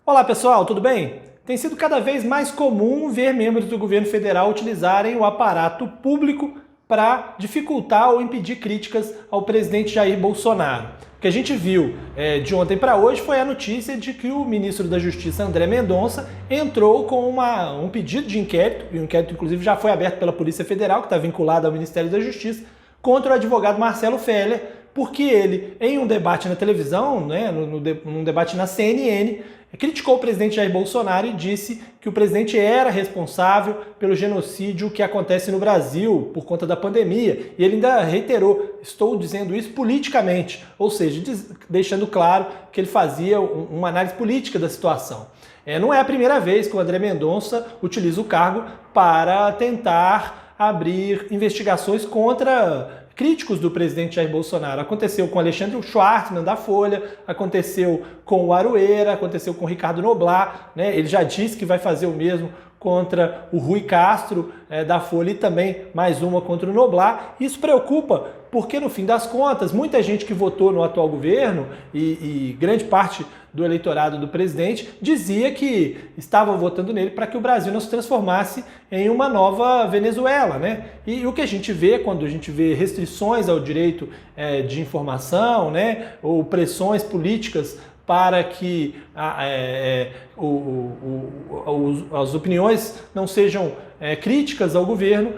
Olá pessoal, tudo bem? Tem sido cada vez mais comum ver membros do governo federal utilizarem o aparato público para dificultar ou impedir críticas ao presidente Jair Bolsonaro. O que a gente viu de ontem para hoje foi a notícia de que o ministro da Justiça, André Mendonça, entrou com um pedido de inquérito, e o inquérito inclusive já foi aberto pela Polícia Federal, que está vinculado ao Ministério da Justiça, contra o advogado Marcelo Feller, porque ele, em um debate na televisão, num debate na CNN, criticou o presidente Jair Bolsonaro e disse que o presidente era responsável pelo genocídio que acontece no Brasil por conta da pandemia. E ele ainda reiterou, estou dizendo isso politicamente, ou seja, deixando claro que ele fazia uma análise política da situação. Não é a primeira vez que o André Mendonça utiliza o cargo para tentar abrir investigações contra críticos do presidente Jair Bolsonaro. Aconteceu com Alexandre Schwartzman, da Folha, aconteceu com o Aroeira, aconteceu com o Ricardo Noblat, né? Ele já disse que vai fazer o mesmo contra o Rui Castro, da Folha, e também mais uma contra o Noblat. Isso preocupa porque, no fim das contas, muita gente que votou no atual governo e grande parte do eleitorado do presidente dizia que estava votando nele para que o Brasil não se transformasse em uma nova Venezuela, né? E o que a gente vê quando a gente vê restrições ao direito de informação, né, ou pressões políticas para que as opiniões não sejam críticas ao governo,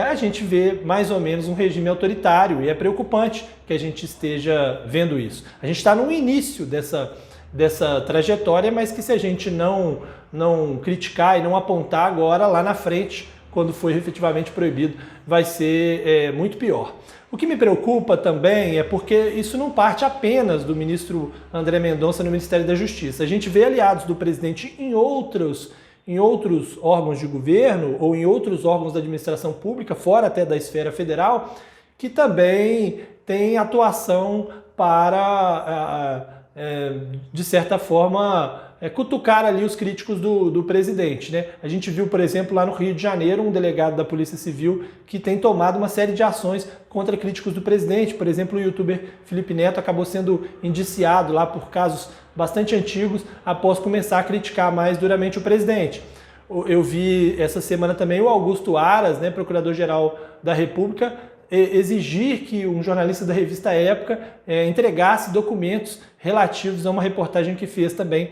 a gente vê mais ou menos um regime autoritário, e é preocupante que a gente esteja vendo isso. A gente está no início dessa trajetória, mas que se a gente não criticar e não apontar agora, lá na frente, quando for efetivamente proibido, vai ser muito pior. O que me preocupa também é porque isso não parte apenas do ministro André Mendonça no Ministério da Justiça. A gente vê aliados do presidente em outros órgãos de governo ou em outros órgãos da administração pública, fora até da esfera federal, que também têm atuação para, de certa forma, cutucar ali os críticos do presidente, né? A gente viu, por exemplo, lá no Rio de Janeiro, um delegado da Polícia Civil que tem tomado uma série de ações contra críticos do presidente. Por exemplo, o youtuber Felipe Neto acabou sendo indiciado lá por casos bastante antigos após começar a criticar mais duramente o presidente. Eu vi essa semana também o Augusto Aras, né, procurador-geral da República, exigir que um jornalista da revista Época entregasse documentos relativos a uma reportagem que fez também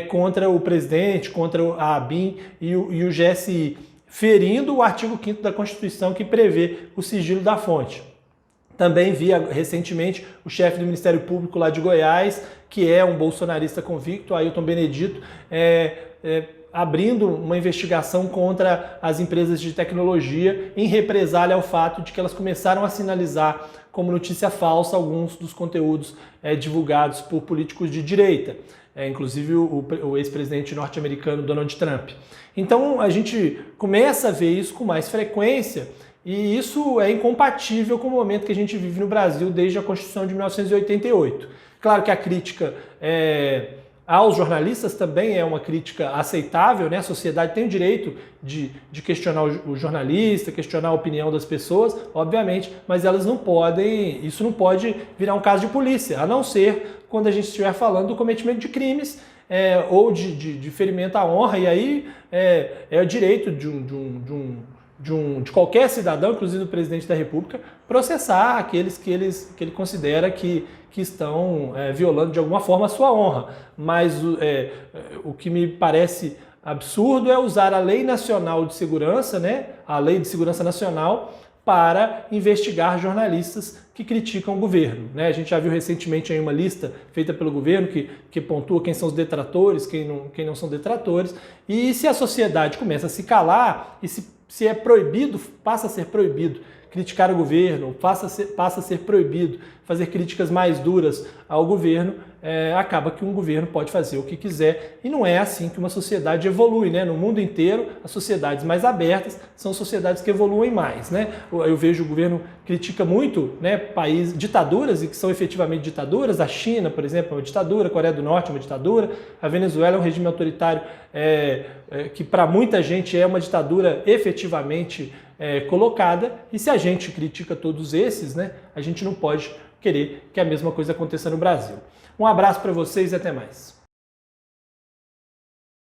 contra o presidente, contra a ABIN e o GSI, ferindo o artigo 5º da Constituição que prevê o sigilo da fonte. Também vi recentemente o chefe do Ministério Público lá de Goiás, que é um bolsonarista convicto, Ailton Benedito, abrindo uma investigação contra as empresas de tecnologia em represália ao fato de que elas começaram a sinalizar como notícia falsa alguns dos conteúdos divulgados por políticos de direita, inclusive o ex-presidente norte-americano Donald Trump. Então a gente começa a ver isso com mais frequência, e isso é incompatível com o momento que a gente vive no Brasil desde a Constituição de 1988. Claro que a crítica aos jornalistas também é uma crítica aceitável, né? A sociedade tem o direito de questionar o jornalista, questionar a opinião das pessoas, obviamente, mas isso não pode virar um caso de polícia, a não ser quando a gente estiver falando do cometimento de crimes ou de ferimento à honra, e aí é o direito de qualquer cidadão, inclusive do presidente da República, processar aqueles que ele considera que estão violando de alguma forma a sua honra. Mas o que me parece absurdo é usar a Lei Nacional de Segurança, né, a Lei de Segurança Nacional, para investigar jornalistas que criticam o governo, né? A gente já viu recentemente aí uma lista feita pelo governo que pontua quem são os detratores, quem não são detratores, e se a sociedade começa a se calar e se é proibido, passa a ser proibido criticar o governo, passa a ser proibido fazer críticas mais duras ao governo, acaba que um governo pode fazer o que quiser, e não é assim que uma sociedade evolui, né? No mundo inteiro, as sociedades mais abertas são sociedades que evoluem mais, né? Eu vejo o governo critica muito, né, ditaduras, e que são efetivamente ditaduras. A China, por exemplo, é uma ditadura, a Coreia do Norte é uma ditadura, a Venezuela é um regime autoritário que para muita gente é uma ditadura efetivamente colocada, e se a gente critica todos esses, né, a gente não pode querer que a mesma coisa aconteça no Brasil. Um abraço para vocês e até mais.